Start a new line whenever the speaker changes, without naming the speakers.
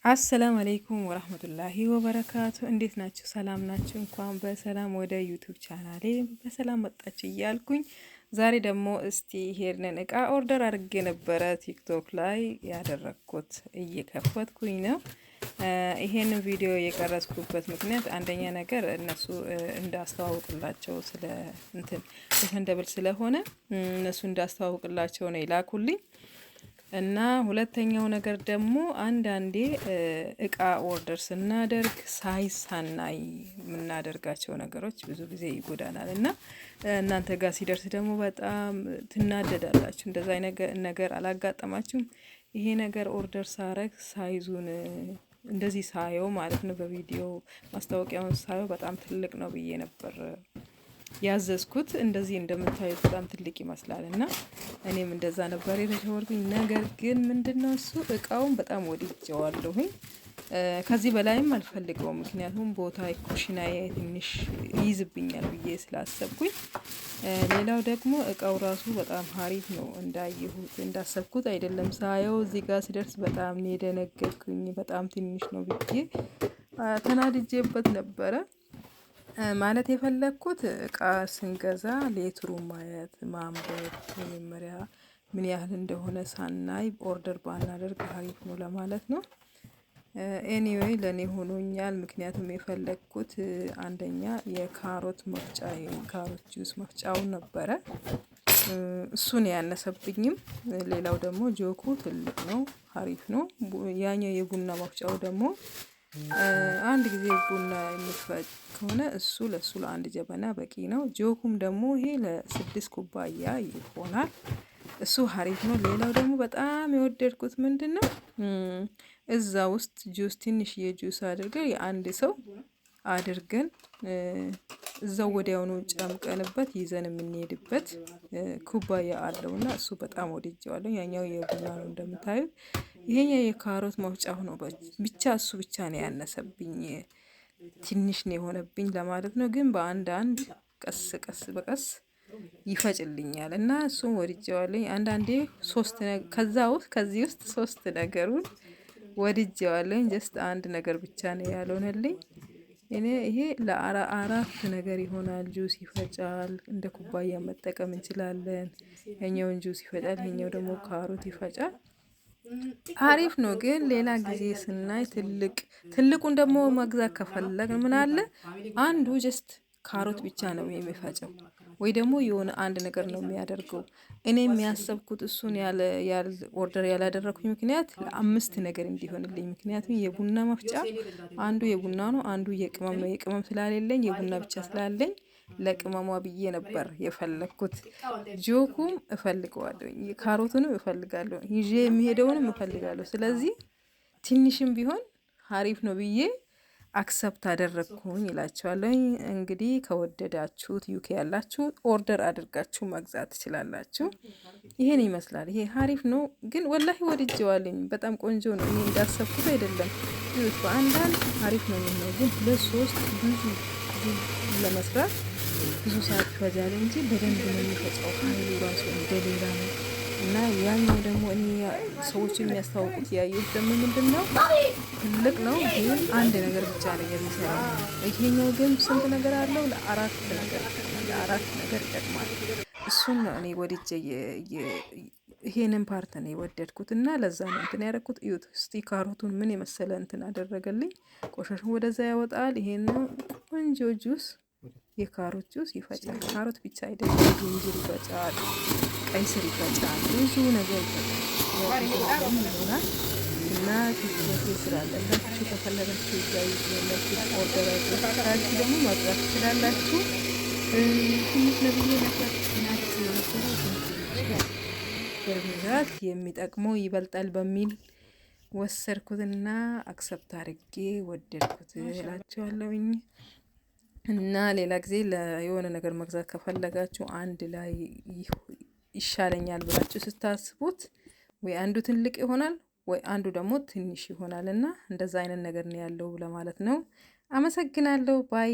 አሰላም አለይኩም ወራህመቱላሂ ወበረካቱ። እንዴት ናችሁ? ሰላም ናችሁ? እንኳን በሰላም ወደ ዩቲዩብ ቻናሌ በሰላም መጣችሁ እያልኩኝ ዛሬ ደግሞ እስቲ ይሄንን እቃ ኦርደር አድርጌ ነበረ ቲክቶክ ላይ ያደረኩት እየከፈትኩኝ ነው። ይሄንን ቪዲዮ የቀረጽኩበት ምክንያት አንደኛ ነገር እነሱ እንዳስተዋውቅላቸው ስለ እንትን ሪፈንደብል ስለሆነ እነሱ እንዳስተዋውቅላቸው ነው ይላኩልኝ። እና ሁለተኛው ነገር ደግሞ አንዳንዴ እቃ ኦርደር ስናደርግ ሳይሳናይ የምናደርጋቸው ነገሮች ብዙ ጊዜ ይጎዳናል እና እናንተ ጋር ሲደርስ ደግሞ በጣም ትናደዳላችሁ። እንደዛ ነገር አላጋጠማችሁም? ይሄ ነገር ኦርደር ሳረግ ሳይዙን እንደዚህ ሳየው ማለት ነው፣ በቪዲዮ ማስታወቂያውን ሳየው በጣም ትልቅ ነው ብዬ ነበር ያዘዝኩት። እንደዚህ እንደምታዩት በጣም ትልቅ ይመስላል እና እኔም እንደዛ ነበር የተሸወርኩኝ። ነገር ግን ምንድነው እሱ እቃውን በጣም ወድጄዋለሁኝ። ከዚህ በላይም አልፈልገውም፣ ምክንያቱም ቦታ ኩሽናዬ ትንሽ ይይዝብኛል ብዬ ስላሰብኩኝ። ሌላው ደግሞ እቃው ራሱ በጣም ሀሪፍ ነው፣ እንዳየሁት እንዳሰብኩት አይደለም። ሳየው እዚህ ጋር ሲደርስ በጣም ነው የደነገጥኩኝ። በጣም ትንሽ ነው ብዬ ተናድጄበት ነበረ። ማለት የፈለግኩት እቃ ስንገዛ ሌትሩን ማየት ማንበብ፣ መጀመሪያ ምን ያህል እንደሆነ ሳናይ ኦርደር ባናደርግ አሪፍ ነው ለማለት ነው። ኤኒዌይ ለኔ ሆኖኛል። ምክንያቱም የፈለግኩት አንደኛ የካሮት መፍጫ የካሮት ጁስ መፍጫውን ነበረ፣ እሱን ያነሰብኝም። ሌላው ደግሞ ጆኩ ትልቅ ነው፣ አሪፍ ነው። ያኛው የቡና መፍጫው ደግሞ አንድ ጊዜ ቡና የሚፈጭ ከሆነ እሱ ለሱ ለአንድ ጀበና በቂ ነው። ጆኩም ደግሞ ይሄ ለ6 ኩባያ ይሆናል። እሱ ሀሪፍ ነው። ሌላው ደግሞ በጣም የወደድኩት ምንድነው እዛ ውስጥ ጁስ ትንሽዬ ጁስ አድርገን የአንድ ሰው አድርገን እዛው ወዲያውኑ ጨምቀንበት ይዘን የምንሄድበት ኩባያ አለውና እሱ በጣም ወድጄዋለሁ። ያኛው የቡና ነው እንደምታዩት። ይሄኛው የካሮት መፍጫው ነው። ብቻ እሱ ብቻ ነው ያነሰብኝ፣ ትንሽ ነው የሆነብኝ ለማለት ነው። ግን በአንድ ቀስ በቀስ ይፈጭልኛል እና እሱም ወድጄዋለሁ። አንዳንዴ ከዚህ ውስጥ 3 ነገሩን ወድጄዋለሁ። ጀስት አንድ ነገር ብቻ ነው ያልሆነልኝ። ይሄ ለአራት ነገር ይሆናል። ጁስ ይፈጫል፣ እንደ ኩባያ መጠቀም እንችላለን። የኛውን ጁስ ይፈጫል፣ የኛው ደግሞ ካሮት ይፈጫል። አሪፍ ነው። ግን ሌላ ጊዜ ስናይ ትልቁን ደግሞ መግዛት ከፈለግ ምን አለ አንዱ ጀስት ካሮት ብቻ ነው የሚፈጨው፣ ወይ ደግሞ የሆነ አንድ ነገር ነው የሚያደርገው። እኔ የሚያሰብኩት እሱን ኦርደር ያላደረኩኝ ምክንያት ለ5 ነገር እንዲሆንልኝ። ምክንያቱም የቡና መፍጫ አንዱ የቡና ነው፣ አንዱ የቅመም ነው። የቅመም ስላሌለኝ የቡና ብቻ ስላለኝ ለቅመሟ ብዬ ነበር የፈለግኩት። ጆኩም እፈልገዋለሁ፣ ካሮቱንም እፈልጋለሁ፣ ይዤ የሚሄደውንም እፈልጋለሁ። ስለዚህ ትንሽም ቢሆን ሀሪፍ ነው ብዬ አክሰፕት አደረግኩኝ ይላቸዋለሁ። እንግዲህ ከወደዳችሁት ዩኬ ያላችሁ ኦርደር አድርጋችሁ መግዛት ትችላላችሁ። ይሄን ይመስላል። ይሄ ሀሪፍ ነው፣ ግን ወላሂ ወድጄዋለኝ። በጣም ቆንጆ ነው። እኔ እንዳሰብኩት አይደለም። በአንዳንድ ሀሪፍ ነው የሚሆነው፣ ግን 2-3 ብዙ ለመስራት ብዙ ሰዓት ይፈጃል እንጂ በደንብ ነው የሚፈጫው። ኃይሉ ራሱ እንደሌላ ነው። እና ያኛው ደግሞ እኔ ሰዎች የሚያስታውቁት ያየሁት ደግሞ ምንድነው ትልቅ ነው፣ ግን አንድ ነገር ብቻ ነው የሚሰራው። ይሄኛው ግን ስንት ነገር አለው? ለአራት ነገር ይጠቅማል። እሱን ነው እኔ ወድጄ ይሄንን ፓርት ነው የወደድኩት እና ለዛ ነው እንትን ያደረኩት። እዩት እስቲ ካሮቱን ምን የመሰለ እንትን አደረገልኝ። ቆሻሻውን ወደዛ ያወጣል። ይሄን ቆንጆ ጁስ የካሮት ጁስ ይፈጫል። ካሮት ብቻ አይደለም፣ ዝንጅር ይፈጫል፣ ቀይ ስር ይፈጫል፣ ብዙ ነገር ይሆናል። እና ቲክቶክ ስላለላችሁ ከፈለጋችሁ ያላችሁ ኦርደር አድርጋችሁ ደግሞ ማጥራት ትችላላችሁ። ትንሽ ነብዬ ነበር በብዛት የሚጠቅመው ይበልጣል በሚል ወሰድኩትና አክሰፕት አድርጌ ወደድኩት እላቸዋለሁኝ። እና ሌላ ጊዜ የሆነ ነገር መግዛት ከፈለጋችሁ አንድ ላይ ይሻለኛል ብላችሁ ስታስቡት ወይ አንዱ ትልቅ ይሆናል ወይ አንዱ ደግሞ ትንሽ ይሆናል። እና እንደዛ አይነት ነገር ነው ያለው ለማለት ነው። አመሰግናለሁ ባይ